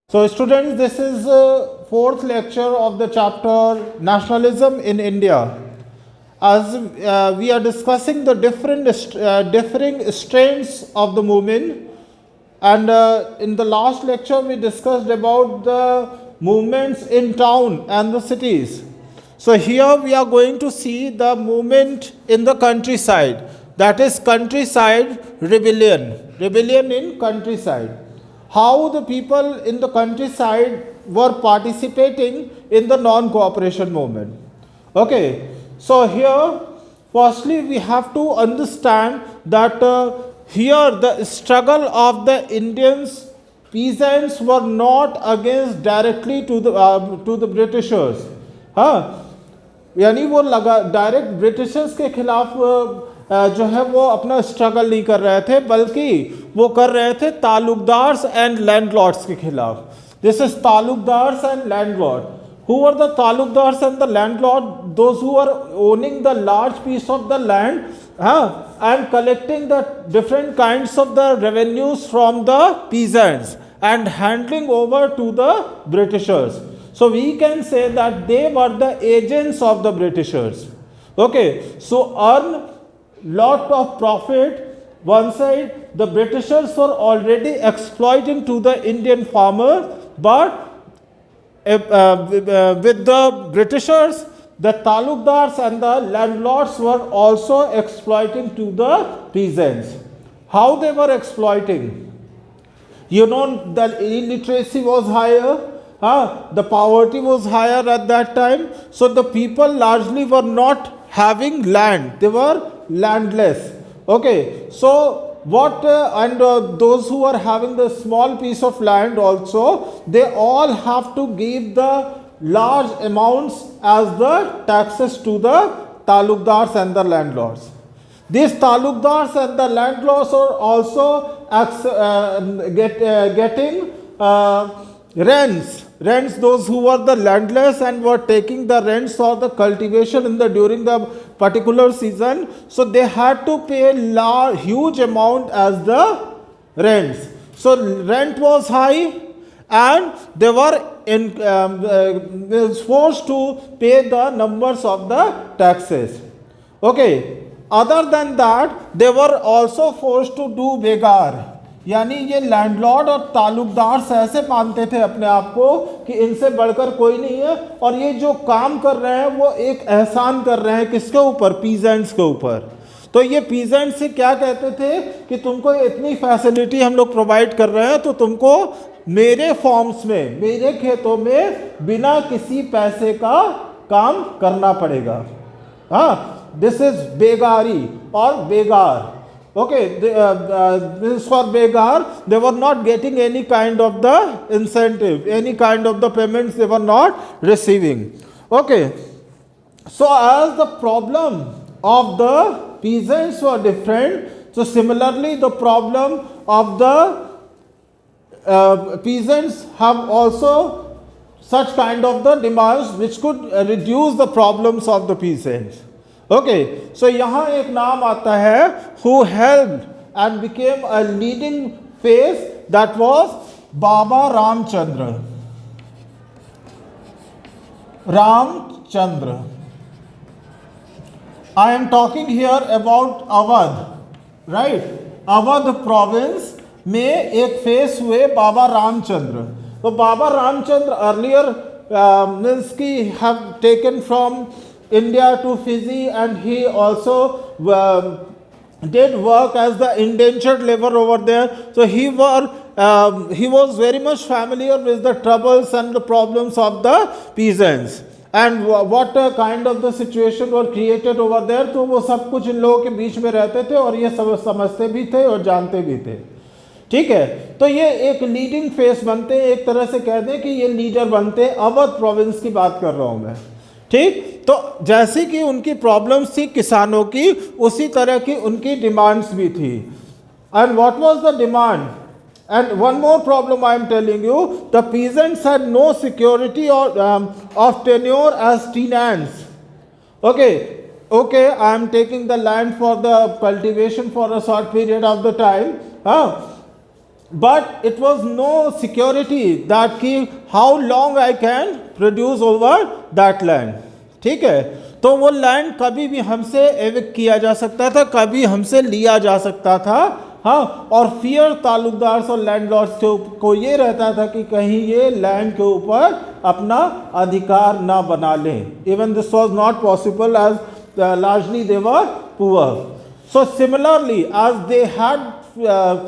So students, this is fourth lecture of the chapter Nationalism in India. As we are discussing the differing strains of the movement, and in the last lecture we discussed about the movements in town and the cities. So here we are going to see the movement in the countryside, that is countryside rebellion in countryside. How the people in the countryside were participating in the non-cooperation movement. Okay, so here firstly we have to understand that here the struggle of the Indians peasants were not against directly to the Britishers. हाँ, यानी वो लगा direct Britishers के खिलाफ जो है वो अपना स्ट्रगल नहीं कर रहे थे, बल्कि वो कर रहे थे तालुकदार्स एंड लैंडलॉर्ड्स के खिलाफ. This is taluqdars and landlord. Who were the talukdars and the landlord? Those who were owning the large piece of the land and collecting the different kinds of the revenues from the peasants and handling over to the Britishers. So we can say that they were the agents of the Britishers. Okay, so earn lot of profit. One side, the Britishers were already exploiting to the Indian farmer, but with the Britishers, the talukdars and the landlords were also exploiting to the peasants. How they were exploiting? You know, the illiteracy was higher, the poverty was higher at that time, so the people largely were not having land, they were landless. Okay, so what those who are having the small piece of land also, they all have to give the large amounts as the taxes to the talukdars and the landlords. These talukdars and the landlords are also getting rents, those who were the landless and were taking the rents for the cultivation in the during the particular season, so they had to pay huge amount as the rents. So rent was high and they were forced to pay the numbers of the taxes. Okay, other than that they were also forced to do begar. यानी ये landlord और तालुकदार ऐसे मानते थे अपने आप को कि इनसे बढ़कर कोई नहीं है, और ये जो काम कर रहे हैं वो एक एहसान कर रहे हैं किसके ऊपर? पीजेंट्स के ऊपर. तो ये पीजेंट्स से क्या कहते थे कि तुमको इतनी फैसिलिटी हम लोग प्रोवाइड कर रहे हैं तो तुमको मेरे फॉर्म्स में, मेरे खेतों में बिना किसी पैसे का काम करना पड़ेगा. हाँ, दिस इज बेगारी और बेगार. Okay, this is for begar. They were not getting any kind of the incentive, any kind of the payments they were not receiving. Okay, so as the problem of the peasants were different, so similarly the problem of the peasants have also such kind of the demands which could reduce the problems of the peasants. Okay, so यहाँ एक नाम आता है who helped and became a leading face, that was Baba Ramchandra. Ramchandra. I am talking here about Awadh, right? Awadh province में एक face हुए बाबा रामचंद्र. तो बाबा Ramchandra earlier Minsky have taken from India to Fiji, and he also did work as the indentured labor over there. So he was very much familiar with the troubles and the problems of the peasants and what kind of the situation were created over there. तो वो सब कुछ इन लोगों के बीच में रहते थे और ये सब समझते भी थे और जानते भी थे. ठीक है, तो ये एक लीडिंग फेस बनते हैं, एक तरह से कह दें कि ये लीडर बनते हैं. अवध प्रोविंस की बात कर रहा हूं मैं. ठीक, तो जैसे कि उनकी प्रॉब्लम्स थी किसानों की, उसी तरह की उनकी डिमांड्स भी थी. And what was the demand? And one more problem I am telling you, the peasants had no security of tenure as tenants. Okay, I am taking the land for the cultivation for a short period of the time. but it was no security that कि how long I can produce over that land. ठीक है, तो वो land कभी भी हमसे evict किया जा सकता था, कभी हमसे लिया जा सकता था. हाँ, और फियर ताल्लुकदार और लैंडलॉर्ड्स को ये रहता था कि कहीं ये लैंड के ऊपर अपना अधिकार ना बना लें. Even this was not possible as largely they were poor. So similarly, as they had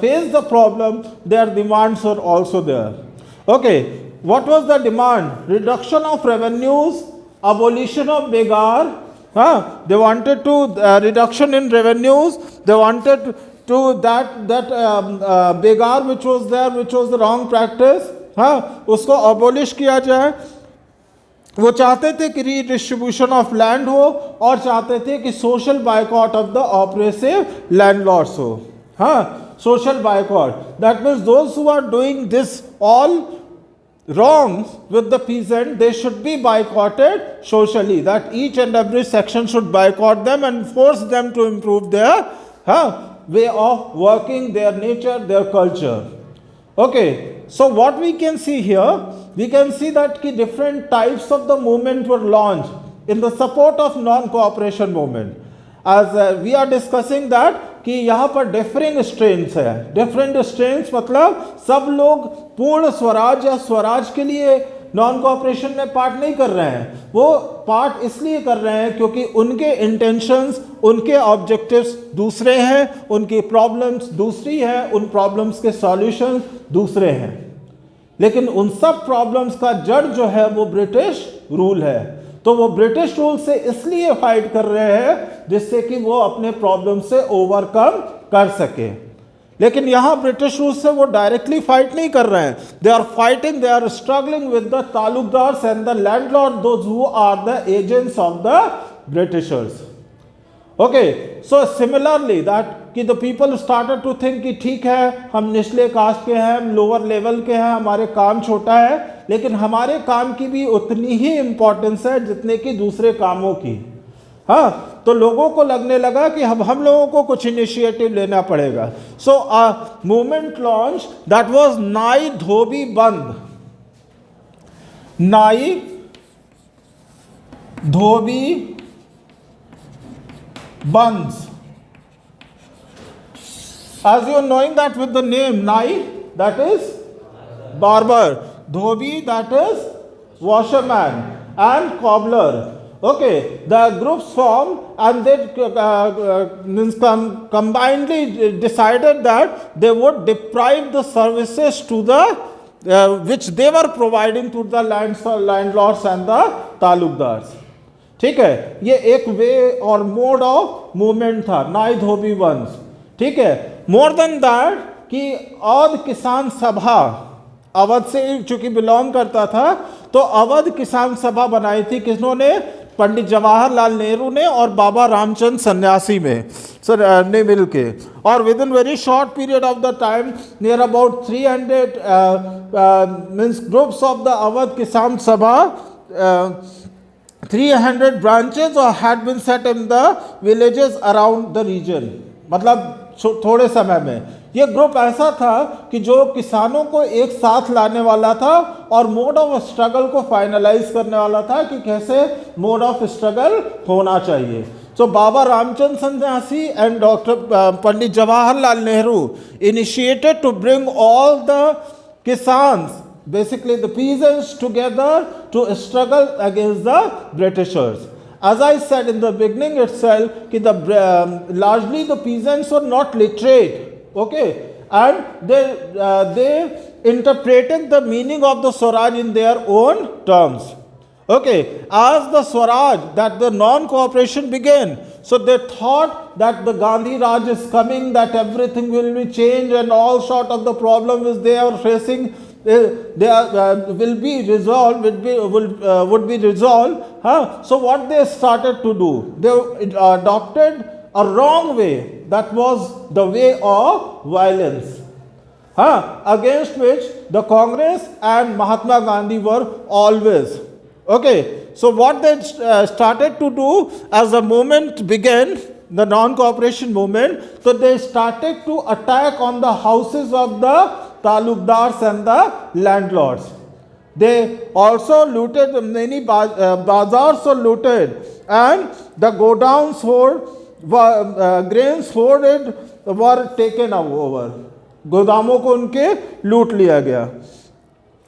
faced the problem, their demands were also there. Okay, what was the demand? Reduction of revenues, abolition of begar. They wanted to reduction in revenues. They wanted to that begar which was there, which was the wrong practice. उसको abolish किया जाए. वो चाहते थे कि redistribution of land हो, और चाहते थे कि social boycott of the oppressive landlords हो. हाँ, social boycott, that means those who are doing this all wrongs with the peasant, they should be boycotted socially, that each and every section should boycott them and force them to improve their way of working, their nature, their culture. Okay, so what we can see here, we can see that different types of the movement were launched in the support of non-cooperation movement. As we are discussing that कि यहाँ पर differing strains है. Different strains मतलब सब लोग पूर्ण स्वराज या स्वराज के लिए नॉन कोऑपरेशन में पार्ट नहीं कर रहे हैं. वो पार्ट इसलिए कर रहे हैं क्योंकि उनके इंटेंशंस, उनके ऑब्जेक्टिव्स दूसरे हैं, उनकी प्रॉब्लम्स दूसरी है, उन प्रॉब्लम्स के सॉल्यूशंस दूसरे हैं. लेकिन उन सब प्रॉब्लम्स का जड़ जो है वो ब्रिटिश रूल है. तो वो ब्रिटिश रूल से इसलिए फाइट कर रहे हैं जिससे कि वो अपने प्रॉब्लम से ओवरकम कर सके. लेकिन यहां ब्रिटिश रूल से वो डायरेक्टली फाइट नहीं कर रहे हैं. They are fighting, they are struggling with the taluqdars and the landlord, those who are the agents of the Britishers. Okay, so similarly that कि the people started to think कि ठीक है, हम निचले कास्ट के हैं, हम लोअर लेवल के हैं, हमारे काम छोटा है, लेकिन हमारे काम की भी उतनी ही इंपॉर्टेंस है जितने कि दूसरे कामों की. हाँ, तो लोगों को लगने लगा कि हम लोगों को कुछ इनिशिएटिव लेना पड़ेगा. So a movement launch that was Nai Dhobi बंद. नाई धोबी बंद. As you are knowing that with the name Nai, that is barber, Dhobi, that is washerman, and cobbler. Okay, the groups formed and they combinedly decided that they would deprive the services to the which they were providing to the landlords and the talukdars. ठीक है, ये एक वे और mode of movement था, नाई धोबी वंश. ठीक है, मोर देन दैट कि अवध किसान सभा, अवध से चूंकि बिलोंग करता था तो अवध किसान सभा बनाई थी. किसने? पंडित जवाहरलाल नेहरू ने और बाबा रामचंद्र सन्यासी ने मिल के. और with in very short period of the time near about 300 means groups of the Awadh किसान सभा, 300 branches had been set in the villages around the region. मतलब थोड़े समय में ये ग्रुप ऐसा था कि जो किसानों को एक साथ लाने वाला था और मोड ऑफ स्ट्रगल को फाइनलाइज करने वाला था कि कैसे मोड ऑफ स्ट्रगल होना चाहिए. सो Baba Ramchandra sanyasi and doctor Pandit Jawaharlal Nehru initiated to bring all the kisans, basically the peasants, together to struggle against the Britishers. As I said in the beginning itself, largely the peasants were not literate, okay, and they interpreted the meaning of the Swaraj in their own terms. Okay, as the Swaraj, that the non-cooperation began, so they thought that the Gandhi Raj is coming, that everything will be changed and all sort of the problems they are facing will be resolved, would be resolved. So what they started to do, they adopted a wrong way, that was the way of violence, against which the Congress and Mahatma Gandhi were always. Okay, so what they started to do as the movement began, the non-cooperation movement, so they started to attack on the houses of the talukdars and the landlords. They also looted, many bazaars were looted, and the godowns grains hoarded were taken over. गोदामों को उनके लूट लिया गया.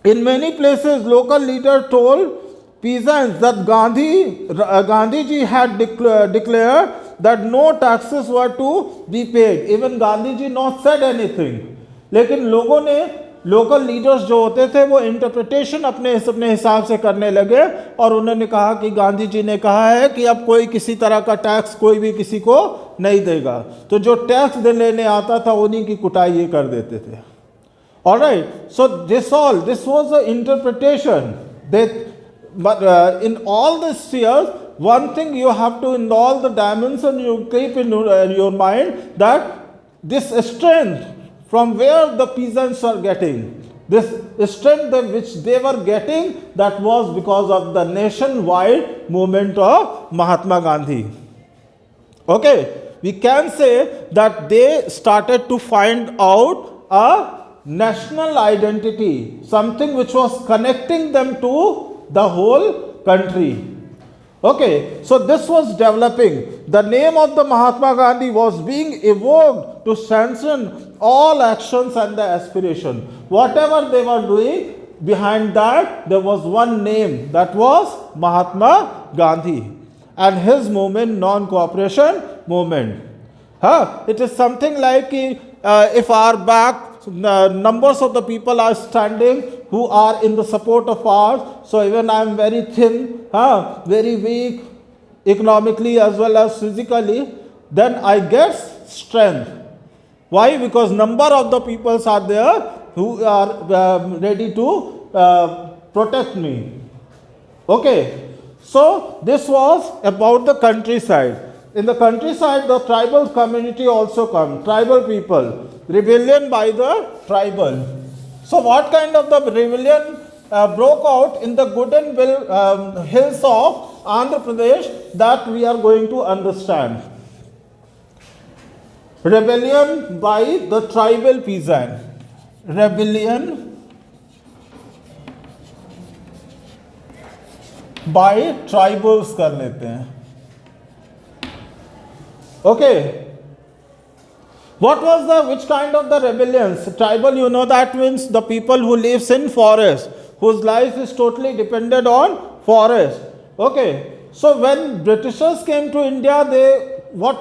In many places, local leader told peasants that Gandhiji had declared that no taxes were to be paid. Even Gandhiji not said anything. लेकिन लोगों ने, local leaders जो होते थे, वो इंटरप्रिटेशन अपने हिसाब से करने लगे और उन्होंने कहा कि गांधी जी ने कहा है कि अब कोई किसी तरह का टैक्स कोई भी किसी को नहीं देगा. तो जो टैक्स लेने आता था उन्हीं की कुटाई ये कर देते थे. Alright, so this was the interpretation. But in all the spheres, one thing you have to, in all the dimensions, you keep in your mind that this strength from where the peasants are getting, this strength which they were getting, that was because of the nationwide movement of Mahatma Gandhi. Okay, we can say that they started to find out a national identity, something which was connecting them to the whole country. Okay, so this was developing. The name of the Mahatma Gandhi was being evoked to sanction all actions and the aspiration. Whatever they were doing, behind that there was one name, that was Mahatma Gandhi and his movement, non-cooperation movement. It is something like if our back numbers of the people are standing who are in the support of ours. So even I am very thin, very weak economically as well as physically, then I get strength. Why? Because number of the peoples are there who are ready to protect me. Okay, so this was about the countryside. In the countryside, the tribal community also come, tribal people, rebellion by the tribal. So what kind of the rebellion broke out in the Gooden hills of Andhra Pradesh, that we are going to understand. Rebellion by the tribal peasant. Rebellion by tribals कर लेते हैं. Okay. What was which kind of the rebellions? Tribal, you know, that means the people who lives in forest, whose life is totally dependent on forest. Okay. So when Britishers came to India,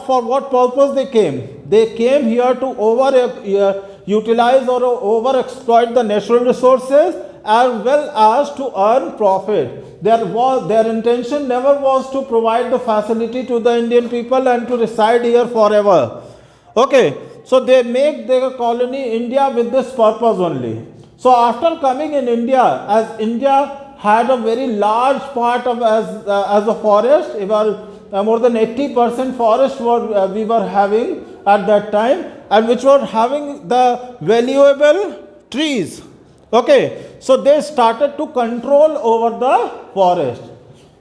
for what purpose they came? They came here to utilize or over exploit the natural resources as well as to earn profit. Their intention never was to provide the facility to the Indian people and to reside here forever. Okay, so they make their colony India with this purpose only. So after coming in India, as India had a very large part of as a forest, more than 80% forest we were having at that time, and which were having the valuable trees. Okay, so they started to control over the forest.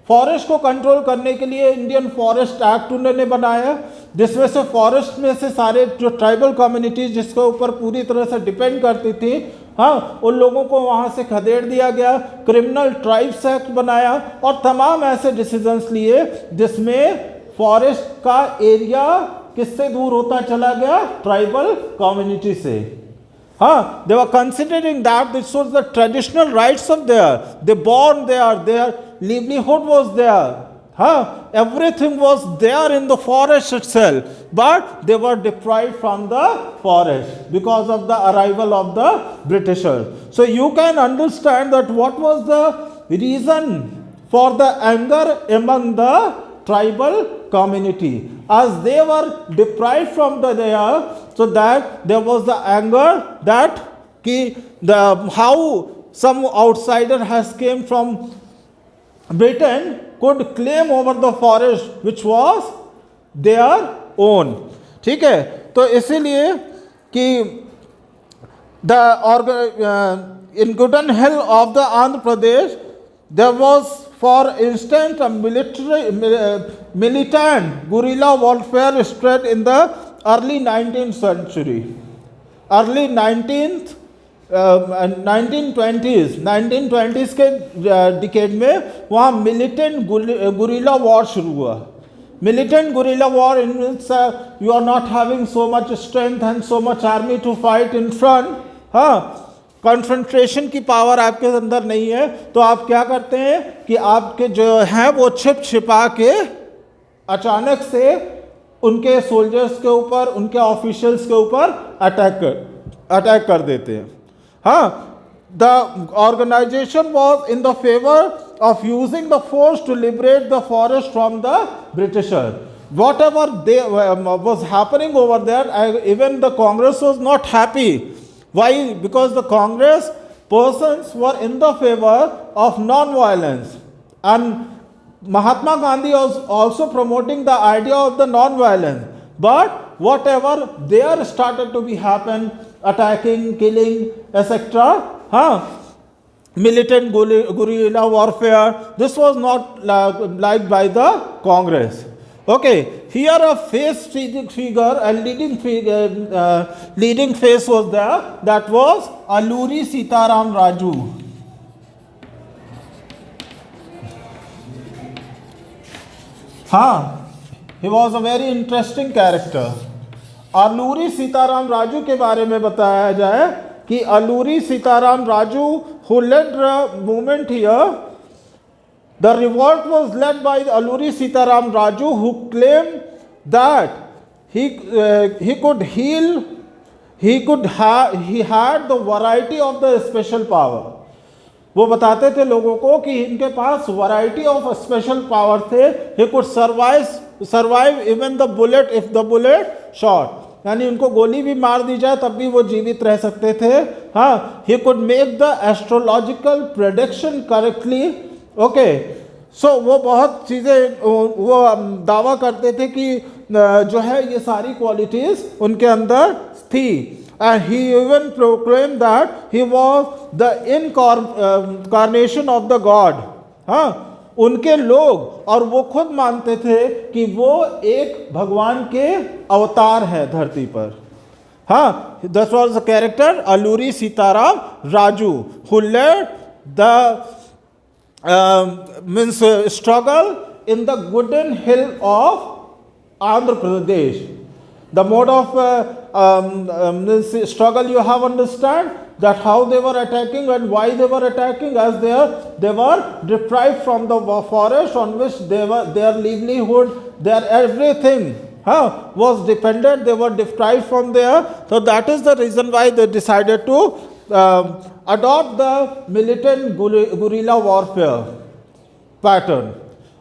Forest को control करने के लिए Indian forest act उन्होंने बनाया, जिसमें से forest में से सारे जो ट्राइबल कम्युनिटीज जिसके ऊपर पूरी तरह से डिपेंड करती थी, उन लोगों को वहाँ से खदेड़ दिया गया. क्रिमिनल ट्राइब्स एक्ट बनाया और तमाम ऐसे डिसीजंस लिए जिसमें फॉरेस्ट का एरिया किससे दूर होता चला गया? ट्राइबल कम्युनिटी से. They were considering that this was the traditional rights of theirs. They born there, their livelihood was there. Everything was there in the forest itself, but they were deprived from the forest because of the arrival of the Britishers. So you can understand that what was the reason for the anger among the tribal community, as they were deprived from there, so that there was the anger that how some outsider has came from Britain could claim over the forest which was their own. ठीक है, तो इसीलिए कि in Gooden Hill of the Andhra Pradesh there was, for instance, a militant guerrilla warfare spread in the early 19th century. Early 19th 1920s के decade में वहाँ militant guerrilla war शुरू हुआ. Militant guerrilla war in which you are not having so much strength and so much army to fight in front. हाँ, कॉन्फ्रंट्रेशन की power आपके अंदर नहीं है, तो आप क्या करते हैं कि आपके जो हैं वो छिपा के अचानक से उनके सोल्जर्स के ऊपर, उनके ऑफिशियल्स के ऊपर अटैक कर देते हैं. हाँ, the organization was in the favor of using the force to liberate the forest from the Britishers. Whatever was happening over there, even the Congress was not happy. Why? Because the Congress persons were in the favor of non-violence, and Mahatma Gandhi was also promoting the idea of the non-violence. But whatever there started to be happen, attacking, killing, etc. Militant guerrilla warfare, this was not liked by the Congress. Okay, here a figure, a leading face was there, that was Alluri Sitaram Raju. He was a very interesting character. Alluri Sitaram Raju के बारे में बताया जाए कि Alluri Sitaram Raju, who led the movement here, the revolt was led by Alluri Sitaram Raju, who claimed that he could heal, he had the variety of the special power. वो बताते थे लोगों को कि इनके पास वैरायटी ऑफ स्पेशल पावर थे. He could survive even the bullet if the bullet shot, यानी उनको गोली भी मार दी जाए तब भी वो जीवित रह सकते थे. हाँ, he could make the astrological prediction correctly. Okay, so वो बहुत चीज़ें वो दावा करते थे कि जो है ये सारी क्वालिटीज़ उनके अंदर थी. And he even proclaimed that he was the incarnation of the God. हाँ, उनके लोग और वो खुद मानते थे कि वो एक भगवान के अवतार है धरती पर. हाँ, that was the character Alluri Sitaram Raju, who led the struggle in the Gooden Hill of Andhra Pradesh. The mode of struggle you have understand that how they were attacking and why they were attacking, as they were deprived from the forest on which their livelihood, their everything was dependent. They were deprived from there. So that is the reason why they decided to adopt the militant guerrilla warfare pattern.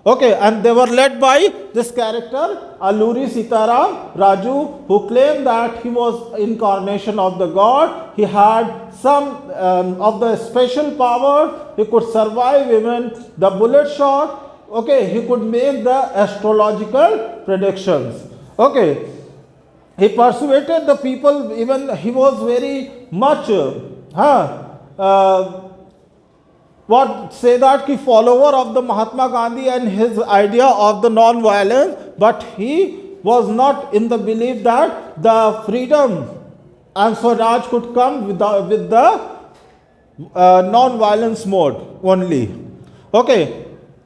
Okay, and they were led by this character Alluri Sitaram Raju, who claimed that he was incarnation of the God. He had some of the special power. He could survive even the bullet shot. Okay, he could make the astrological predictions. Okay, he persuaded the people. Even he was very much what say that ki follower of the Mahatma Gandhi and his idea of the non-violence, but he was not in the belief that the freedom and Swaraj could come with the non-violence mode only. Okay,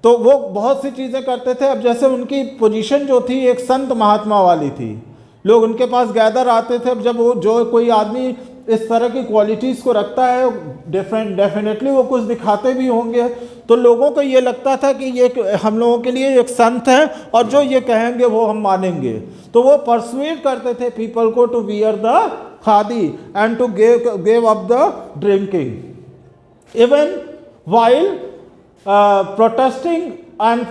तो वो बहुत सी चीज़ें करते थे. अब जैसे उनकी position जो थी एक संत महात्मा वाली थी, लोग उनके पास गैदर आते थे. अब जब वो जो कोई आदमी इस तरह की क्वालिटीज़ को रखता है, डेफिनेटली वो कुछ दिखाते भी होंगे, तो लोगों को ये लगता था कि ये हम लोगों के लिए एक संत है और जो ये कहेंगे वो हम मानेंगे. तो वो परसुएड करते थे पीपल को to wear the khadi and to give up the drinking. Even while protesting and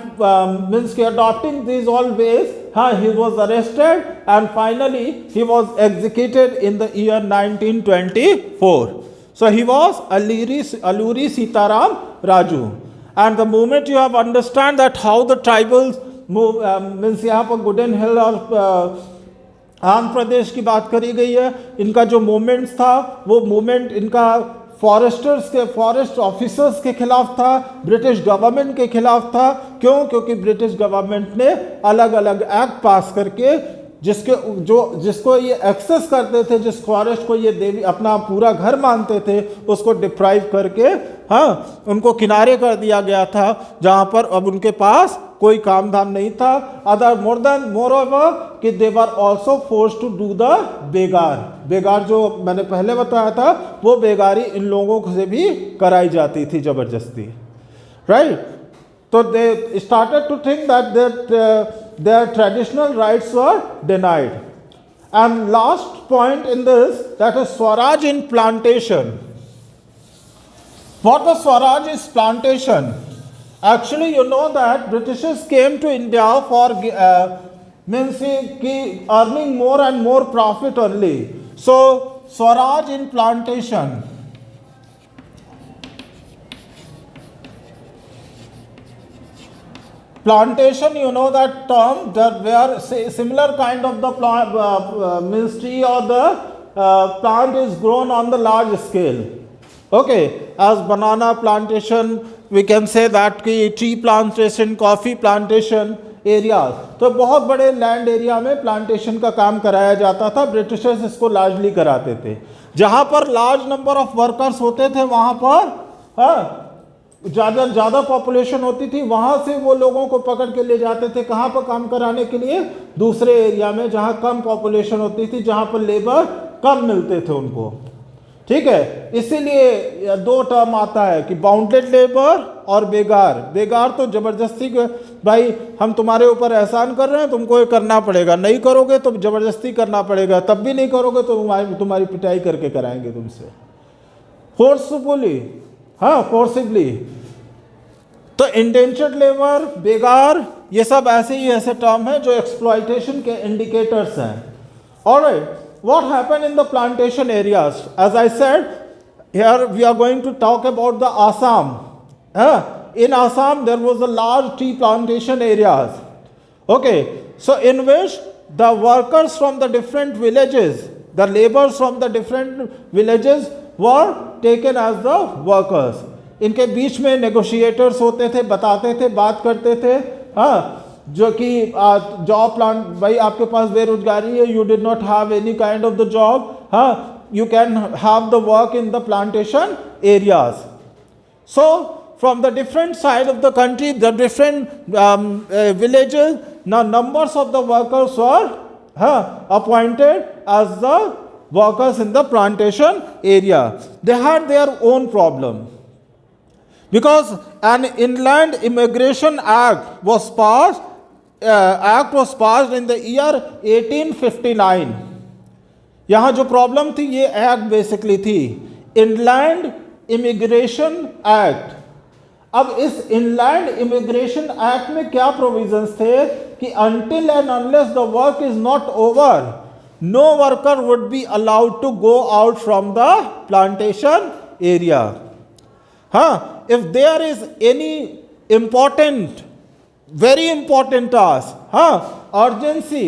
means adopting these all ways, he was arrested and finally he was executed in the year 1924. So he was Alluri Sitaram Raju. And the moment you have understand that how the tribals move, means यहाँ पर Gooden हिल और आंध्र प्रदेश की बात करी गई है. इनका जो मूवमेंट्स था वो मूवमेंट इनका फॉरेस्ट ऑफिसर्स के खिलाफ था, ब्रिटिश गवर्नमेंट के खिलाफ था. क्यों? क्योंकि ब्रिटिश गवर्नमेंट ने अलग अलग एक्ट पास करके जिसको ये एक्सेस करते थे, जिस फॉरेस्ट को ये देवी अपना पूरा घर मानते थे, उसको डिप्राइव करके हाँ उनको किनारे कर दिया गया था, जहाँ पर अब उनके पास कोई काम धाम नहीं था। अदर मोर ओवर कि they were also force to do the begar जो मैंने पहले बताया था, वो बेगारी इन लोगों से भी कराई जाती थी ज़बरदस्ती, right. So they started to think that their traditional rights were denied. And last point in this, that is Swaraj in plantation. What was Swaraj is plantation? Actually, you know that Britishers came to India for earning more and more profit only. So Swaraj in plantation. Plantation, you know that term, that where similar kind of the plant, ministry or the plant is grown on the large scale. Okay, as banana plantation, we can say that कि tree plantation, coffee plantation areas, तो बहुत बड़े land area में plantation का काम कराया जाता था। ब्रिटिशर्स इसको लार्जली कराते थे। जहाँ पर लार्ज नंबर ऑफ वर्कर्स होते थे, वहाँ पर ज़्यादा पॉपुलेशन होती थी, वहाँ से वो लोगों को पकड़ के ले जाते थे। कहाँ पर काम कराने के लिए? दूसरे एरिया में जहाँ कम पॉपुलेशन होती थी, जहाँ पर लेबर कम मिलते थे उनको, ठीक है। इसीलिए दो टर्म आता है कि बाउंडेड लेबर और बेगार तो ज़बरदस्ती भाई हम तुम्हारे ऊपर एहसान कर रहे हैं, तुमको ये करना पड़ेगा, नहीं करोगे तो ज़बरदस्ती करना पड़ेगा, तब भी नहीं करोगे तो तुम्हारी पिटाई करके कराएंगे तुमसे, फोर्सफुली, हाँ फोर्सिबली। तो इंडेंचर्ड लेबर, बेगार, ये सब ऐसे टर्म है जो एक्सप्लॉयटेशन के इंडिकेटर्स हैं। Alright, what happened in the plantation areas? As I said, here we are going to talk about the Assam. In Assam there was a large tea plantation areas, okay, so in which the workers from the different villages, the laborers from the different villages were taken as the workers. इनके बीच में negotiators होते थे, बताते थे, बात करते थे, हाँ, जो कि जॉब प्लांट, भाई आपके पास बेरोजगारी है, you did not have any kind of the job, हाँ, you can have the work in the plantation areas. So from the different side of the country, the different villages, now numbers of the workers were appointed as the workers in the plantation area. They had their own problem, because an Inland Immigration Act was passed. In the year 1859. यहाँ जो problem थी, ये act basically थी inland immigration act. अब इस inland immigration act में क्या provisions थे कि until and unless the work is not over, no worker would be allowed to go out from the plantation area. हाँ, if there is any important, very important task, हाँ, urgency,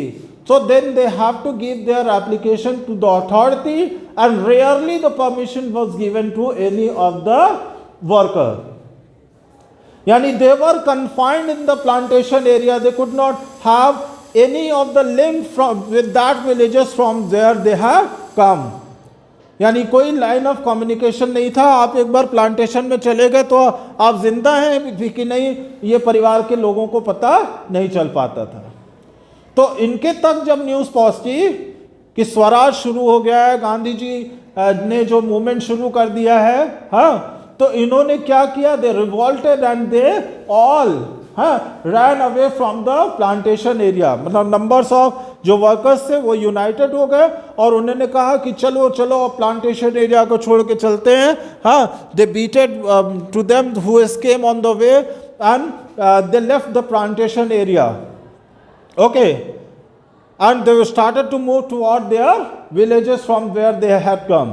so then they have to give their application to the authority, and rarely the permission was given to any of the worker. Yani they were confined in the plantation area, they could not have any of the link from with that villages from where they have come. यानी कोई line of communication नहीं था। आप एक बार plantation में चले गए तो आप जिंदा हैं कि नहीं, ये परिवार के लोगों को पता नहीं चल पाता था। तो इनके तक जब न्यूज़ पहुंची कि स्वराज शुरू हो गया है, गांधी जी ने जो मूवमेंट शुरू कर दिया है, हाँ, तो इन्होंने क्या किया? They revolted and they all ran away from the plantation area. मतलब नंबर्स ऑफ जो वर्कर्स थे वो यूनाइटेड हो गए और उन्होंने कहा कि चलो चलो प्लांटेशन एरिया को छोड़ के चलते हैं। हाँ, they beated to them who escaped on the way and they left the plantation area. Okay, and they started to move toward their villages from where they had come,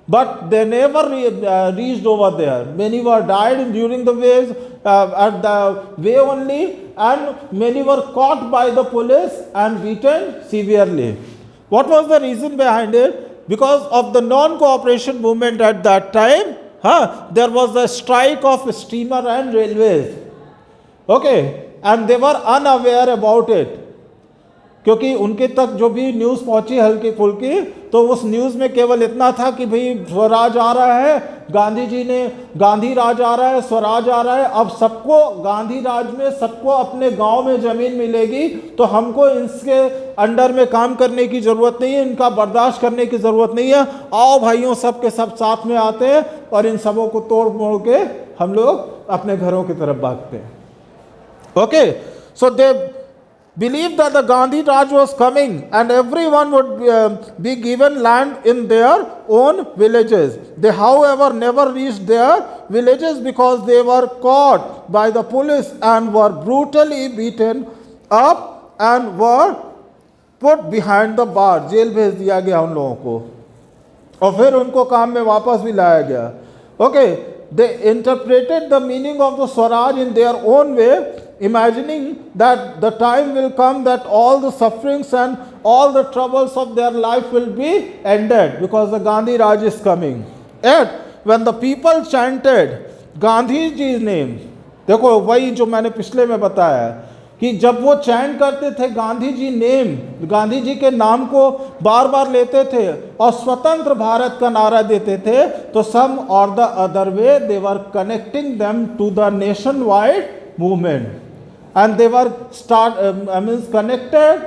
but they never reached over there. Many were died during the waves, at the way only, and many were caught by the police and beaten severely. What was the reason behind it? Because of the non-cooperation movement at that time, there was a strike of steamer and railways. Okay, and they were unaware about it. क्योंकि उनके तक जो भी news पहुंची हल्की फुल्की, तो उस न्यूज़ में केवल इतना था कि भाई स्वराज आ रहा है, गांधी जी ने गांधी राज आ रहा है, स्वराज आ रहा है। अब सबको गांधी राज में सबको अपने गांव में ज़मीन मिलेगी, तो हमको इसके अंडर में काम करने की ज़रूरत नहीं है, इनका बर्दाश्त करने की ज़रूरत नहीं है। आओ भाइयों, सब के सब साथ में आते हैं और इन सबों को तोड़ मोड़ के हम लोग अपने घरों की तरफ भागते हैं। Okay, so they believed that the Gandhi Raj was coming and everyone would be given land in their own villages. They, however, never reached their villages because they were caught by the police and were brutally beaten up and were put behind the bar. जेल भेज दिया गया उन लोगों को और फिर उनको काम में वापस भी लाया गया। Okay, they interpreted the meaning of the Swaraj in their own way, imagining that the time will come that all the sufferings and all the troubles of their life will be ended because the Gandhi Raj is coming. Yet when the people chanted Gandhi Ji's name, देखो वही जो मैंने पिछले में बताया कि जब वो चैंट करते थे गांधी जी नेम, गांधी जी के नाम को बार बार लेते थे और स्वतंत्र भारत का नारा देते थे, तो some or the other way they were connecting them to the nation wide movement and they were connected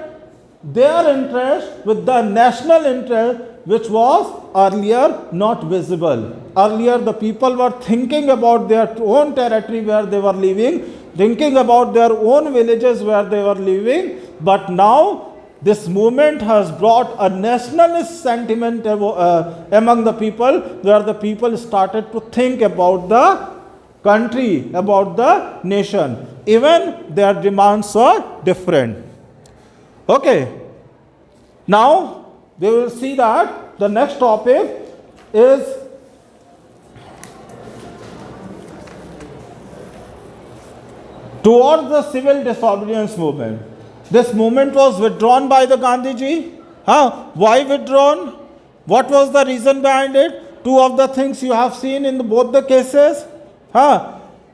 their interest with the national interest, which was earlier not visible. Earlier the people were thinking about their own territory where they were living, thinking about their own villages where they were living, but now this movement has brought a nationalist sentiment among the people, where the people started to think about the country, about the nation. Even their demands are different. Okay, now we will see that the next topic is towards the civil disobedience movement. This movement was withdrawn by the Gandhi ji. Why withdrawn? What was the reason behind it? Two of the things you have seen in both the cases.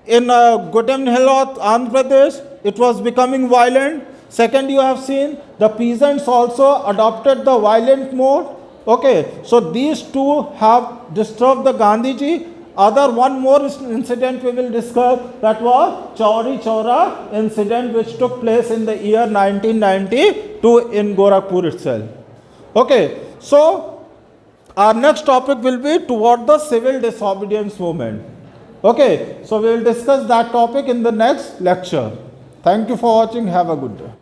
In Gotem Hilot, Andhra Pradesh, it was becoming violent. Second, you have seen the peasants also adopted the violent mode. Okay, so these two have disturbed the Gandhi ji. One more incident we will discuss, that was Chauri Chaura incident, which took place in the year 1992 in Gorakhpur itself. Okay, so our next topic will be toward the civil disobedience movement. Okay, so we will discuss that topic in the next lecture. Thank you for watching. Have a good day.